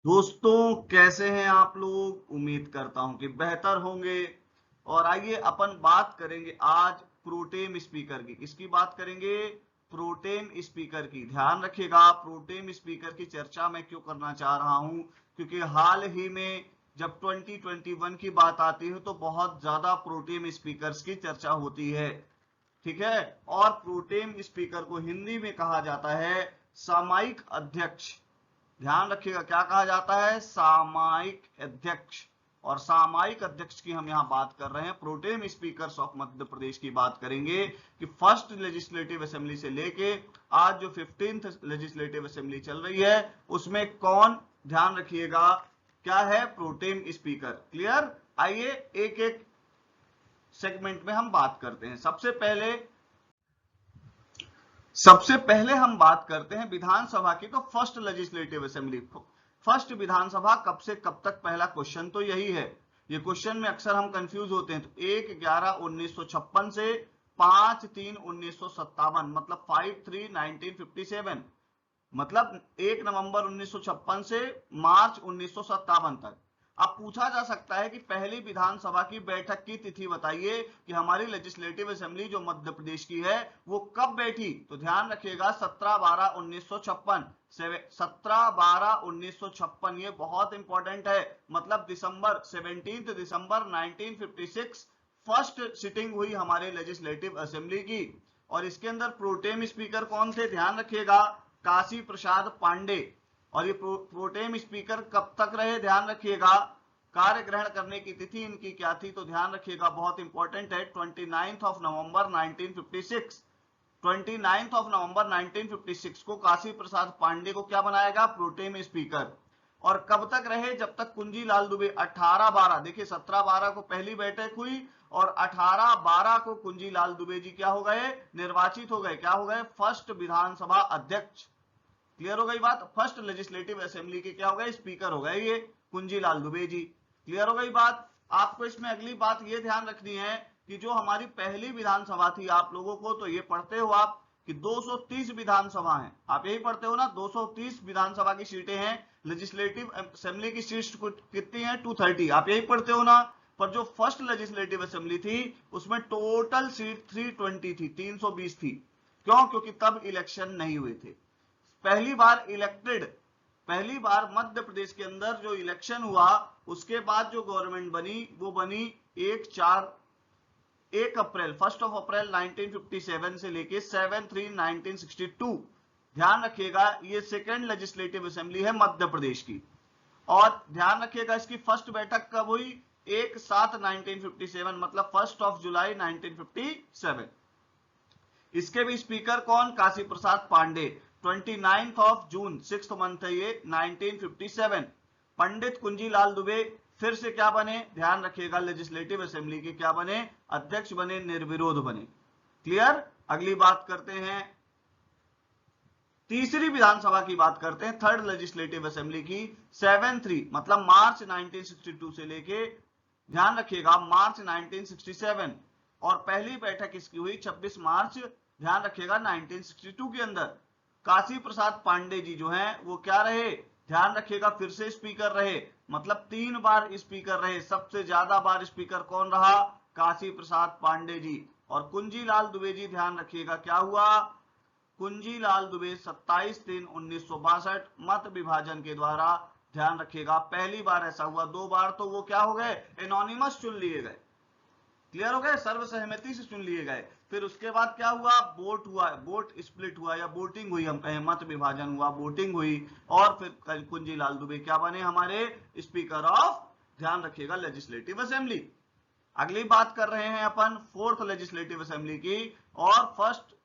दोस्तों कैसे हैं आप लोग। उम्मीद करता हूं कि बेहतर होंगे। और आइए अपन बात करेंगे आज प्रोटेम स्पीकर की। किसकी बात करेंगे? प्रोटेम स्पीकर की। ध्यान रखिएगा, प्रोटेम स्पीकर की चर्चा मैं क्यों करना चाह रहा हूं, क्योंकि हाल ही में जब 2021 की बात आती है तो बहुत ज्यादा प्रोटेम स्पीकर्स की चर्चा होती है। ठीक है। और प्रोटेम स्पीकर को हिंदी में कहा जाता है सामायिक अध्यक्ष। ध्यान रखिएगा, क्या कहा जाता है? सामायिक अध्यक्ष। और सामायिक अध्यक्ष की हम यहाँ बात कर रहे हैं। Pro tem speakers of Madhya Pradesh की बात करेंगे कि फर्स्ट लेजिस्लेटिव असेंबली से लेके आज जो 15th लेजिस्लेटिव असेंबली चल रही है उसमें कौन, ध्यान रखिएगा, क्या है? Pro tem speaker. क्लियर? आइए एक एक सेगमेंट में हम बात करते हैं। सबसे पहले हम बात करते हैं विधानसभा की। तो फर्स्ट लेजिस्लेटिव असेंबली, फर्स्ट विधानसभा कब से कब तक, पहला क्वेश्चन तो यही है। ये क्वेश्चन में अक्सर हम कंफ्यूज होते हैं। तो 1/11/1956 से 5/3/1957, मतलब 5/3/1957, मतलब 1 नवंबर 1956 से मार्च 1957 तक। अब पूछा जा सकता है कि पहली विधानसभा की बैठक की तिथि बताइए कि हमारी लेजिस्लेटिव असेंबली जो मध्य प्रदेश की है वो कब बैठी। तो ध्यान रखिएगा 17/12/1956, 17/12/1956, ये बहुत इंपॉर्टेंट है। मतलब 17 दिसंबर 1956 फर्स्ट सिटिंग हुई हमारे लेजिस्लेटिव असेंबली की। और इसके अंदर प्रोटेम स्पीकर कौन थे? ध्यान रखिएगा, काशी प्रसाद पांडे। और ये प्रोटेम स्पीकर कब तक रहे? ध्यान रखिएगा, कार्य ग्रहण करने की तिथि इनकी क्या थी? तो ध्यान रखिएगा, बहुत इंपॉर्टेंट है, 29 नवंबर 1956। 29 नवंबर 1956 को काशी प्रसाद पांडे को क्या बनाया गया? Pro tem speaker. और कब तक रहे? जब तक कुंजी लाल दुबे 18/12, देखिए 17/12 को पहली बैठक हुई और 18/12 को कुंजी लाल दुबे जी क्या हो गए? निर्वाचित हो गए। क्या हो गए? फर्स्ट विधानसभा अध्यक्ष। क्लियर हो गई बात? फर्स्ट लेजिस्लेटिव असेंबली के क्या हो गए? स्पीकर हो गए ये कुंजी लाल दुबे जी। क्लियर हो गई बात? आपको इसमें अगली बात ये ध्यान रखनी है कि जो हमारी पहली विधानसभा थी, आप लोगों को तो ये पढ़ते हो आप कि 230 विधानसभा है। आप यही पढ़ते हो ना, 230 विधानसभा की सीटें हैं। लेजिस्लेटिव असेंबली की सीट्स कितनी है? 230। आप यही पढ़ते हो ना। पर जो फर्स्ट लेजिस्लेटिव असेंबली थी उसमें टोटल सीट 320 थी, 320 थी। क्यों? क्योंकि तब इलेक्शन नहीं हुए थे। पहली बार इलेक्टेड, पहली बार मध्य प्रदेश के अंदर जो इलेक्शन हुआ उसके बाद जो गवर्नमेंट बनी वो बनी 1 अप्रैल 1957 से लेके 7/3/1962। ध्यान रखिएगा, ये सेकेंड लेजिस्लेटिव असेंबली है मध्य प्रदेश की। और ध्यान रखिएगा इसकी फर्स्ट बैठक कब हुई? 1/7/1957, मतलब 1 जुलाई 1957। इसके भी स्पीकर कौन? काशी प्रसाद पांडे। 29 जून, 6th मंथ है ये, 1957। पंडित कुंजी लाल दुबे फिर से क्या बने? ध्यान रखिएगा, लेजिस्लेटिव असेंबली के क्या बने? अध्यक्ष बने, निर्विरोध बने। क्लियर? अगली बात करते हैं, तीसरी विधानसभा की बात करते हैं, थर्ड लेजिस्लेटिव असेंबली की। 7/3, मतलब मार्च 1962 से लेके, ध्यान रखिएगा, मार्च 1967। और पहली बैठक इसकी हुई 26 मार्च, ध्यान रखिएगा, 1962 के अंदर। काशी प्रसाद पांडे जी जो हैं वो क्या रहे? ध्यान रखिएगा, फिर से स्पीकर रहे, मतलब 3 बार स्पीकर रहे। सबसे ज्यादा बार स्पीकर कौन रहा? काशी प्रसाद पांडे जी। और कुंजी लाल दुबे जी, ध्यान रखिएगा, क्या हुआ? कुंजी लाल दुबे 27/3/1962 मत विभाजन के द्वारा, ध्यान रखिएगा, पहली बार ऐसा हुआ। 2 बार तो वो क्या हो गए? एनोनिमस चुन लिए गए। क्लियर हो गए? सर्वसहमति से चुन लिए गए। फिर उसके बाद क्या हुआ? वोट हुआ, वोट स्प्लिट हुआ या वोटिंग हुई, हम कहें मत विभाजन हुआ, वोटिंग हुई। और फिर कुंजी लाल दुबे क्या बने? हमारे स्पीकर ऑफ, ध्यान रखिएगा, लेजिस्लेटिव असेंबली। अगली बात कर रहे हैं अपन फोर्थ लेजिस्लेटिव असेंबली की। और फर्स्ट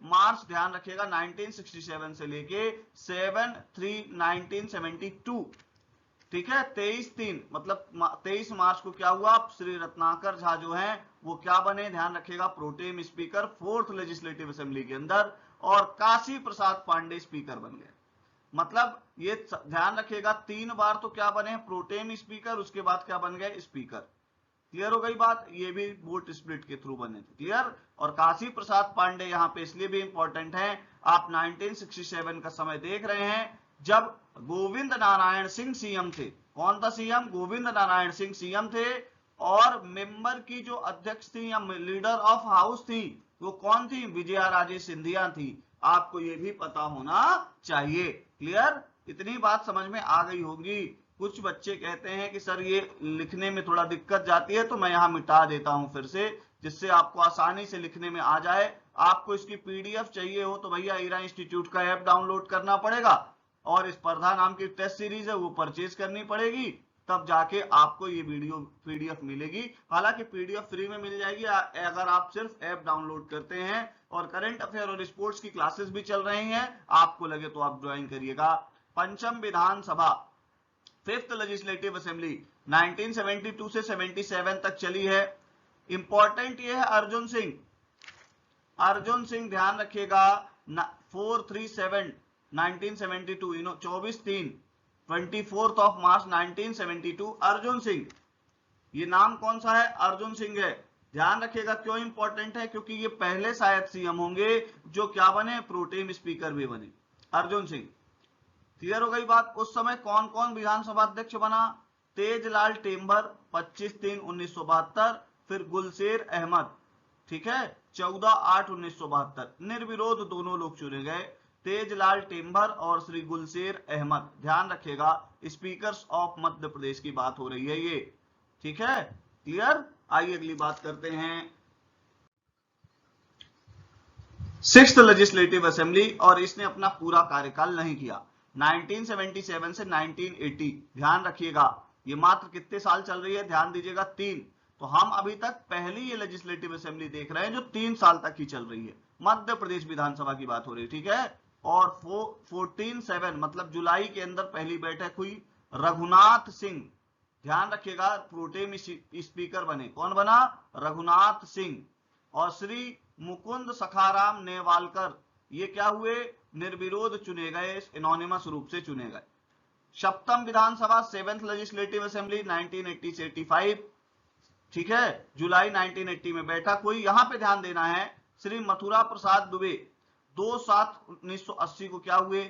मार्च, ध्यान रखिएगा, 1967 से लेके 7/3/1972। ठीक है, 23/3, मतलब 23 मार्च को क्या हुआ? श्री रत्नाकर झा जो हैं वो क्या बने? ध्यान रखिएगा, pro tem speaker fourth legislative assembly के अंदर। और काशी प्रसाद पांडे स्पीकर बन गए। मतलब ये ध्यान रखिएगा, 3 बार तो क्या बने? प्रोटेम स्पीकर, उसके बाद क्या बन गए? स्पीकर। क्लियर हो गई बात? ये भी वोट स्प्लिट के थ्रू बने थे। क्लियर? और काशी प्रसाद पांडे यहां पे इसलिए भी इंपॉर्टेंट है, आप 1967 का समय देख रहे हैं जब गोविंद नारायण सिंह सीएम थे। कौन था सीएम? गोविंद नारायण सिंह सीएम थे। और मेंबर की जो अध्यक्ष थी या लीडर ऑफ हाउस थी वो कौन थी? विजया राजे सिंधिया थी। आपको ये भी पता होना चाहिए। क्लियर? इतनी बात समझ में आ गई होगी। कुछ बच्चे कहते हैं कि सर ये लिखने में थोड़ा दिक्कत जाती है, तो मैं यहां मिटा देता हूं फिर से, जिससे आपको आसानी से लिखने में आ जाए। आपको इसकी पीडीएफ चाहिए हो तो भैया ईरा इंस्टीट्यूट का ऐप डाउनलोड करना पड़ेगा और स्पर्धा नाम की टेस्ट सीरीज है वो परचेज करनी पड़ेगी, तब जाके आपको ये वीडियो पीडीएफ मिलेगी। हालांकि पीडीएफ फ्री में मिल जाएगी अगर आप सिर्फ ऐप डाउनलोड करते हैं। और करंट अफेयर और स्पोर्ट्स की क्लासेस भी चल रही हैं, आपको लगे तो आप ज्वाइन करिएगा। पंचम विधानसभा, फिफ्थ लेजिस्लेटिव असेंबली 1972 से 77 तक चली है। इंपॉर्टेंट ये है अर्जुन सिंह, अर्जुन सिंह ध्यान रखिएगा। 437 1972, 24/3 24 मार्च 1972 अर्जुन सिंह। ये नाम कौन सा है? अर्जुन सिंह है। ध्यान रखिएगा। क्यों इंपॉर्टेंट है? क्योंकि ये पहले शायद सीएम होंगे जो क्या बने? प्रोटेम स्पीकर भी बने, अर्जुन सिंह। क्लियर हो गई बात? उस समय कौन कौन विधानसभा अध्यक्ष बना? तेजलाल टेम्बर 25/3/1972, फिर गुलशेर अहमद, ठीक है, 14/8/1972। निर्विरोध दोनों लोग चुने गए, तेजलाल टेम्बर और श्री गुलशेर अहमद। ध्यान रखिएगा, स्पीकर्स ऑफ मध्य प्रदेश की बात हो रही है ये, ठीक है। क्लियर? आइए अगली बात करते हैं। सिक्स्थ लेजिस्लेटिव असेंबली, और इसने अपना पूरा कार्यकाल नहीं किया। 1977 से 1980। ध्यान रखिएगा, ये मात्र कितने साल चल रही है? ध्यान दीजिएगा, 3। तो हम अभी तक पहली ये लेजिस्लेटिव असेंबली देख रहे हैं जो 3 साल तक ही चल रही है। मध्य प्रदेश विधानसभा की बात हो रही है, ठीक है। और 14/7 मतलब जुलाई के अंदर पहली बैठक हुई। रघुनाथ सिंह, ध्यान रखिएगा, प्रोटेम स्पीकर बने। कौन बना? रघुनाथ सिंह। और श्री मुकुंद सखाराम नेवालकर, ये क्या हुए? निर्विरोध चुने गए, एनोनिमस रूप से चुने गए। सप्तम विधानसभा, 7th लेजिस्लेटिव असेंबली 1980 से 85, ठीक है, जुलाई 1980 में बैठक हुई। यहां पे ध्यान देना है, श्री मथुरा प्रसाद दुबे 2/7/1980 को क्या हुए?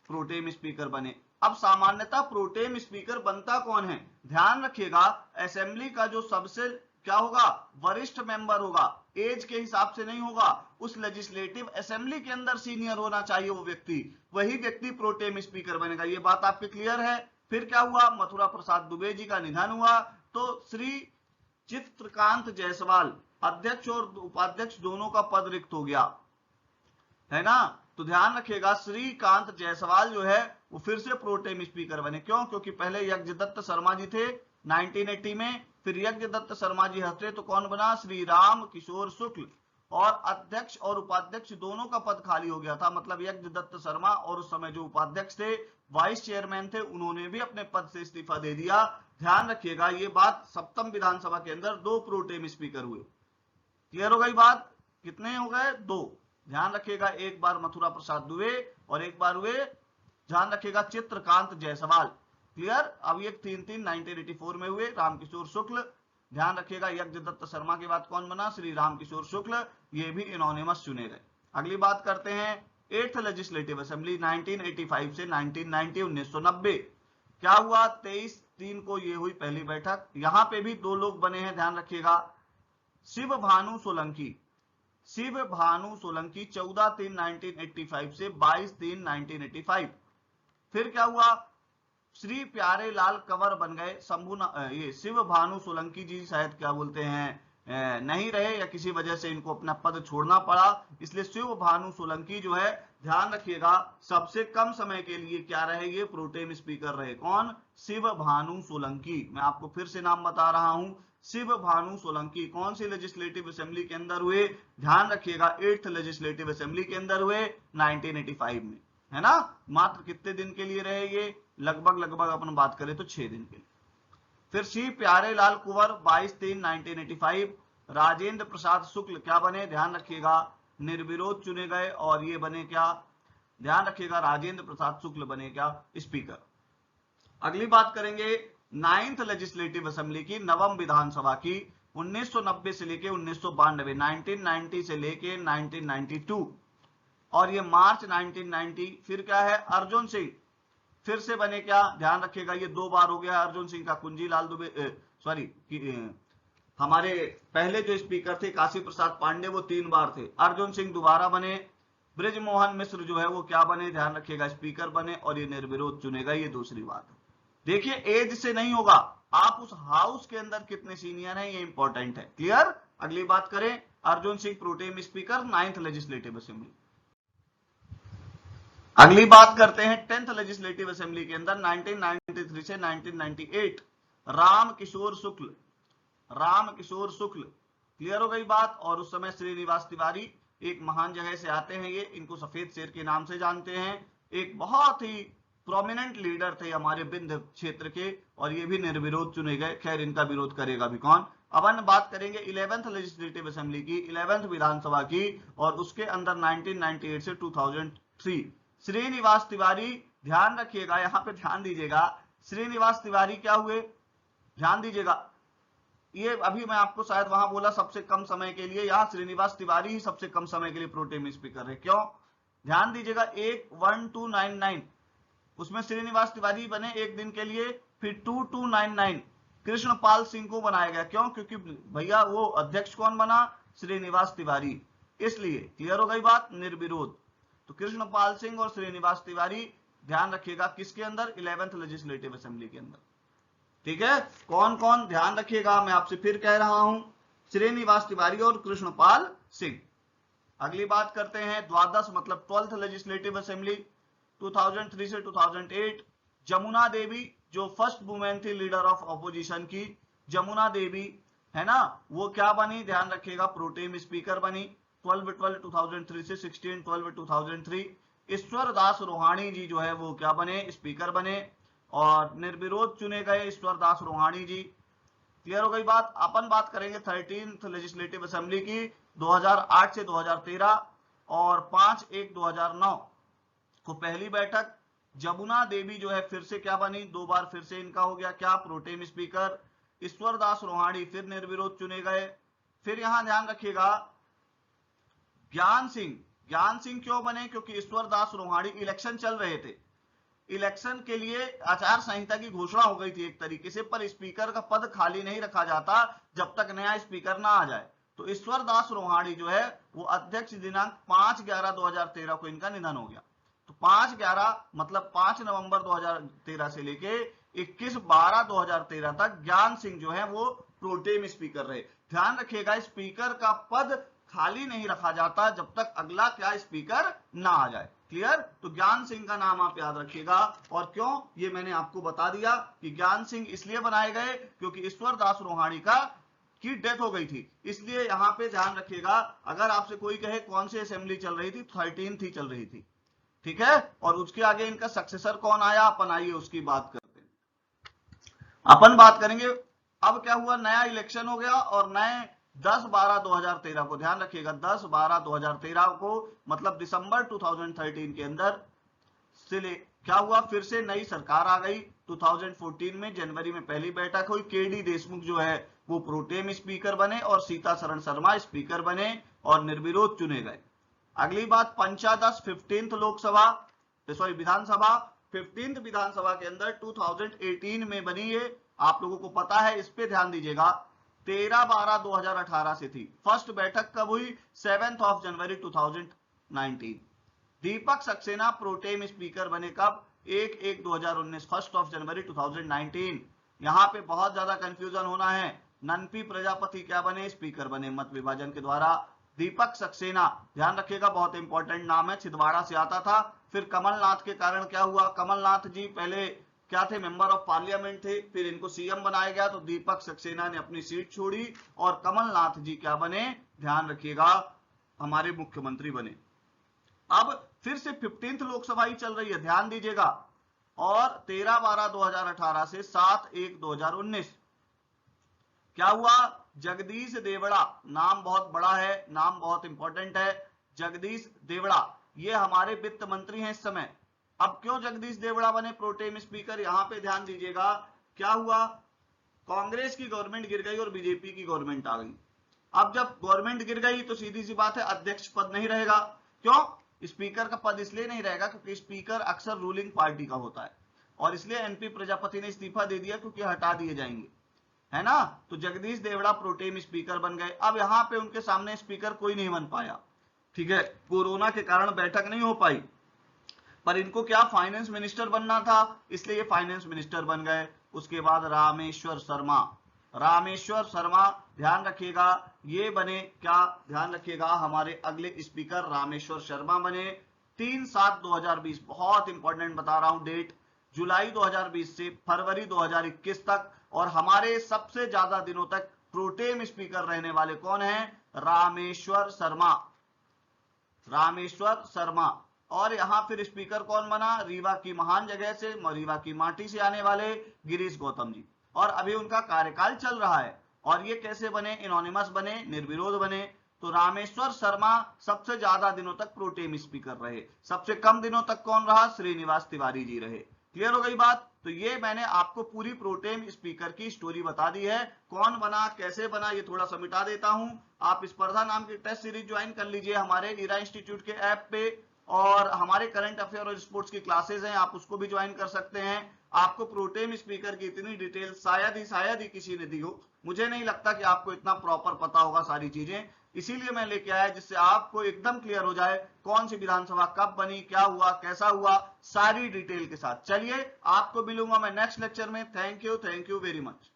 प्रोटेम स्पीकर बने। अब सामान्यतः प्रोटेम स्पीकर बनता कौन है? ध्यान रखिएगा, असेंबली का जो सबसे क्या होगा? वरिष्ठ मेंबर होगा, एज के हिसाब से नहीं होगा। उस लेजिस्लेटिव असेंबली के अंदर सीनियर होना चाहिए वो व्यक्ति, वही व्यक्ति प्रोटेम स्पीकर बनेगा। ये बात आपके क्लियर है? फिर क्या हुआ? मथुरा प्रसाद दुबे जी का निधन हुआ, तो श्री चित्रकांत जायसवाल, अध्यक्ष और उपाध्यक्ष दोनों का पद रिक्त हो गया, है ना। तो ध्यान रखिएगा, श्रीकांत जायसवाल जो है वो फिर से प्रोटेम स्पीकर बने। क्यों? क्योंकि पहले यज्ञदत्त शर्मा जी थे 1980 में, फिर यज्ञदत्त शर्मा जी हटे तो कौन बना? श्री राम किशोर शुक्ल। और अध्यक्ष और उपाध्यक्ष दोनों का पद खाली हो गया था, मतलब यज्ञदत्त शर्मा और उस समय जो उपाध्यक्ष थे, वाइस चेयरमैन थे, उन्होंने भी अपने पद से इस्तीफा दे दिया। ध्यान रखिएगा, ये बात सप्तम विधानसभा के अंदर 2 प्रोटेम स्पीकर हुए। क्लियर हो गई बात? कितने हो गए? 2। ध्यान रखिएगा, एक बार मथुरा प्रसाद दुबे और एक बार हुए, ध्यान रखिएगा, चित्रकांत जायसवाल। क्लियर? अब ये 3-3 1984 में हुए। रामकिशोर शुक्ल, ध्यान रखिएगा, यज्ञदत्त शर्मा के बाद कौन बना? श्री रामकिशोर शुक्ल, ये भी इनोनिमस चुने गए। अगली बात करते हैं, 8th लेजिस्लेटिव असेंबली 1985 से 1990 1990। क्या हुआ? 23/3 को ये हुई पहली बैठक। यहां पे भी 2 लोग बने हैं, ध्यान रखिएगा, शिव भानु सोलंकी, शिव भानु सोलंकी 14/3/1985 से 22/3/1985। फिर क्या हुआ? श्री प्यारे लाल कंवर बन गए। शंभू ये शिव भानु सोलंकी जी शायद क्या बोलते हैं नहीं रहे, या किसी वजह से इनको अपना पद छोड़ना पड़ा, इसलिए शिव भानु सोलंकी जो है, ध्यान रखिएगा, सबसे कम समय के लिए क्या रहे? ये प्रोटेम स्पीकर रहे। कौन? शिव भानु सोलंकी। मैं आपको फिर से नाम बता रहा हूं, शिव भानु सोलंकी। कौन सी लेजिस्लेटिव असेंबली के अंदर हुए? ध्यान रखिएगा, 8th लेजिस्लेटिव असेंबली के अंदर हुए 1985 में, है ना। मात्र कितने दिन के लिए रहे ये? लगभग अपन बात करें तो 6 दिन के लिए। फिर श्री प्यारे लाल कुंवर 22/3/1985। राजेंद्र प्रसाद शुक्ल क्या बने? ध्यान रखिएगा, निर्विरोध चुने गए, और ये बने क्या? ध्यान रखिएगा, राजेंद्र प्रसाद शुक्ल बने क्या? स्पीकर। अगली बात करेंगे 9th लेजिस्लेटिव असेंबली की, नवम विधानसभा की, 1990 से लेके 1992, 1990 से लेके 1992, और ये मार्च 1990। फिर क्या है? अर्जुन सिंह, फिर से बने क्या, ध्यान रखिएगा ये 2 बार हो गया अर्जुन सिंह का, कुंजीलाल दुबे सॉरी हमारे पहले जो स्पीकर थे काशी प्रसाद पांडे वो 3 बार थे, अर्जुन सिंह दोबारा बने, ब्रिजमोहन मिश्र जो है वो क्या बने, ध्यान रखिएगा स्पीकर बने, और ये निर्विरोध चुनेगा, ये दूसरी बात है। देखिए एज से नहीं होगा, आप उस हाउस के अंदर कितने सीनियर हैं ये इंपॉर्टेंट है। क्लियर। अगली बात करें, Arjun Singh pro tem speaker 9th legislative assembly. अगली बात करते हैं 10th लेजिस्लेटिव असेंबली के अंदर 1993 से 1998 राम किशोर शुक्ल। क्लियर हो गई बात। और उस समय श्रीनिवास तिवारी एक महान जगह से आते हैं, ये इनको सफेद शेर के नाम से जानते हैं, एक बहुत ही प्रोमिनेंट लीडर थे हमारे विंध्य क्षेत्र के, और ये भी निर्विरोध चुने गए। खैर इनका विरोध करेगा भी कौन। अब हम बात करेंगे 11th लेजिस्लेटिव असेंबली की, 11th विधानसभा की, और उसके अंदर 1998 से 2003 श्रीनिवास तिवारी। ध्यान रखिएगा, यहां पे ध्यान दीजिएगा, श्रीनिवास तिवारी क्या हुए, ध्यान दीजिएगा, ये अभी मैं आपको शायद वहां बोला सबसे कम समय के लिए, यहां श्रीनिवास तिवारी ही सबसे कम समय के लिए प्रोटेम स्पीकर है। क्यों, ध्यान दीजिएगा, 1299 उसमें श्रीनिवास तिवारी बने एक दिन के लिए, फिर 2299 कृष्णपाल सिंह को बनाया गया। क्यों, क्योंकि भैया वो अध्यक्ष कौन बना, श्रीनिवास तिवारी, इसलिए। क्लियर हो गई बात, निर्विरोध। तो कृष्णपाल सिंह और श्रीनिवास तिवारी, ध्यान रखिएगा किसके अंदर, 11th लेजिस्लेटिव असेंबली के अंदर। ठीक है, कौन कौन, ध्यान रखिएगा, मैं आपसे फिर कह रहा हूं, श्रीनिवास तिवारी और कृष्णपाल सिंह। अगली बात करते हैं द्वादश मतलब 12th लेजिस्लेटिव असेंबली 2003 से 2008 जमुना देवी, जो फर्स्ट वुमेन थी लीडर ऑफ ऑपोजिशन की, जमुना देवी है ना, वो क्या बनी, ध्यान रखिएगा प्रोटेम स्पीकर बनी 12/12/2003 से 16/12/2003। ईश्वर दास रोहाणी जी जो है वो क्या बने, स्पीकर बने, और निर्विरोध चुने गए ईश्वर दास रोहाणी जी। क्लियर हो गई बात। अपन बात करेंगे 13th लेजिस्लेटिव असेंबली की 2008 से 2013 और 5/1/2009 को पहली बैठक। जमुना देवी जो है फिर से क्या बनी, 2 बार फिर से इनका हो गया क्या, प्रोटेम स्पीकर। ईश्वर दास रोहाणी फिर निर्विरोध चुने गए। फिर यहां ध्यान रखिएगा ज्ञान सिंह क्यों बने, क्योंकि ईश्वर दास रोहाणी इलेक्शन चल रहे थे, इलेक्शन के लिए आचार संहिता की घोषणा हो गई थी एक तरीके से, पर स्पीकर का पद खाली नहीं रखा जाता जब तक नया स्पीकर ना आ जाए। तो ईश्वर दास रोहाणी जो है वो अध्यक्ष दिनांक 5/11/2013 को इनका निधन हो गया। तो 5/11 मतलब 5 नवंबर 2013 से लेके 21/12/2013 तक ज्ञान सिंह जो है वो प्रोटेम स्पीकर रहे। ध्यान रखिएगा स्पीकर का पद खाली नहीं रखा जाता जब तक अगला क्या स्पीकर ना आ जाए। क्लियर। तो ज्ञान सिंह का नाम आप याद रखिएगा। और क्यों, ये मैंने आपको बता दिया कि ज्ञान सिंह इसलिए बनाए गए क्योंकि ईश्वर दास रोहाणी की डेथ हो गई थी, इसलिए यहां पे ध्यान रखिएगा। अगर आपसे कोई कहे कौन सी असेंबली चल रही थी, 13 चल रही थी, ठीक है। और उसके आगे इनका सक्सेसर कौन आया, अपन आइए उसकी बात करते हैं। अपन बात करेंगे अब क्या हुआ, नया इलेक्शन हो गया और नए 10/12/2013 को, ध्यान रखिएगा 10/12/2013 को मतलब दिसंबर 2013 के अंदर से क्या हुआ, फिर से नई सरकार आ गई। 2014 में जनवरी में पहली बैठक हुई, केडी देशमुख जो है वो प्रोटेम स्पीकर बने और सीतासरण शर्मा स्पीकर बने और निर्विरोध चुने गए। अगली बात पंचादश 15th लोकसभा सॉरी विधानसभा 15th विधानसभा के अंदर 2018 में बनी है, आप लोगों को पता है, इस पे ध्यान दीजिएगा। 13/12/2018 से थी। फर्स्ट बैठक कब हुई, 7 जनवरी 2019। दीपक सक्सेना प्रोटेम स्पीकर बने कब, 1/1/2019 1 जनवरी 2019। यहां पे बहुत ज्यादा कंफ्यूजन होना है। ननपी प्रजापति क्या बने, स्पीकर बने मत विभाजन के द्वारा। दीपक सक्सेना ध्यान रखिएगा बहुत इंपॉर्टेंट नाम है, छिंदवाड़ा से आता था। फिर कमलनाथ के कारण क्या हुआ, कमलनाथ जी पहले क्या थे, मेंबर ऑफ पार्लियामेंट थे, फिर इनको सीएम बनाया गया तो दीपक सक्सेना ने अपनी सीट छोड़ी और कमलनाथ जी क्या बने, ध्यान रखिएगा हमारे मुख्यमंत्री बने। अब फिर से 15th लोकसभा ही चल रही है, ध्यान दीजिएगा। और 13/12/2018 से 7/1/2019 क्या हुआ, जगदीश देवड़ा, नाम बहुत बड़ा है, नाम बहुत इंपॉर्टेंट है, जगदीश देवड़ा ये हमारे वित्त मंत्री हैं इस समय। अब क्यों जगदीश देवड़ा बने प्रोटेम स्पीकर, यहां पे ध्यान दीजिएगा। क्या हुआ, कांग्रेस की गवर्नमेंट गिर गई और बीजेपी की गवर्नमेंट आ गई। अब जब गवर्नमेंट गिर गई तो सीधी सी बात है अध्यक्ष पद नहीं रहेगा। क्यों, स्पीकर का पद इसलिए नहीं रहेगा क्योंकि स्पीकर अक्सर रूलिंग पार्टी का होता है। और इसलिए एनपी प्रजापति ने इस्तीफा दे दिया क्योंकि हटा दिए जाएंगे, है ना। तो जगदीश देवड़ा प्रोटेम स्पीकर बन गए। अब यहाँ पे उनके सामने स्पीकर कोई नहीं बन पाया, ठीक है, कोरोना के कारण बैठक नहीं हो पाई, पर इनको क्या फाइनेंस मिनिस्टर बनना था, इसलिए ये फाइनेंस मिनिस्टर बन गए। उसके बाद रामेश्वर शर्मा, रामेश्वर शर्मा ध्यान रखिएगा ये बने, क्या ध्यान रखिएगा, हमारे अगले स्पीकर रामेश्वर शर्मा बने 3/7/2020। बहुत इंपॉर्टेंट बता रहा हूं डेट, जुलाई 2020 से फरवरी 2021 तक। और हमारे सबसे ज्यादा दिनों तक प्रोटेम स्पीकर रहने वाले कौन हैं, रामेश्वर शर्मा, रामेश्वर शर्मा। और यहां फिर स्पीकर कौन बना, रीवा की महान जगह से, रीवा की माटी से आने वाले गिरीश गौतम जी। और अभी उनका कार्यकाल चल रहा है। और ये कैसे बने, इनोनिमस बने, निर्विरोध बने। तो रामेश्वर शर्मा सबसे ज्यादा दिनों तक प्रोटेम स्पीकर रहे, सबसे कम दिनों तक कौन रहा, श्रीनिवास तिवारी जी रहे। क्लियर हो गई बात। तो ये मैंने आपको पूरी प्रोटेम स्पीकर की स्टोरी बता दी है, कौन बना कैसे बना, ये थोड़ा सा मिटा देता हूं। आप स्पर्धा नाम की टेस्ट सीरीज ज्वाइन कर लीजिए हमारे ईरा इंस्टीट्यूट के ऐप पे, और हमारे करंट अफेयर और स्पोर्ट्स की क्लासेस हैं, आप उसको भी ज्वाइन कर सकते हैं। आपको प्रोटेम स्पीकर की इतनी डिटेल शायद ही किसी ने दी हो, मुझे नहीं लगता कि आपको इतना प्रॉपर पता होगा सारी चीजें, इसीलिए मैं लेके आया जिससे आपको एकदम क्लियर हो जाए कौन सी विधानसभा कब बनी, क्या हुआ, कैसा हुआ, सारी डिटेल के साथ। चलिए आपको मिलूंगा मैं नेक्स्ट लेक्चर में। Thank you very much.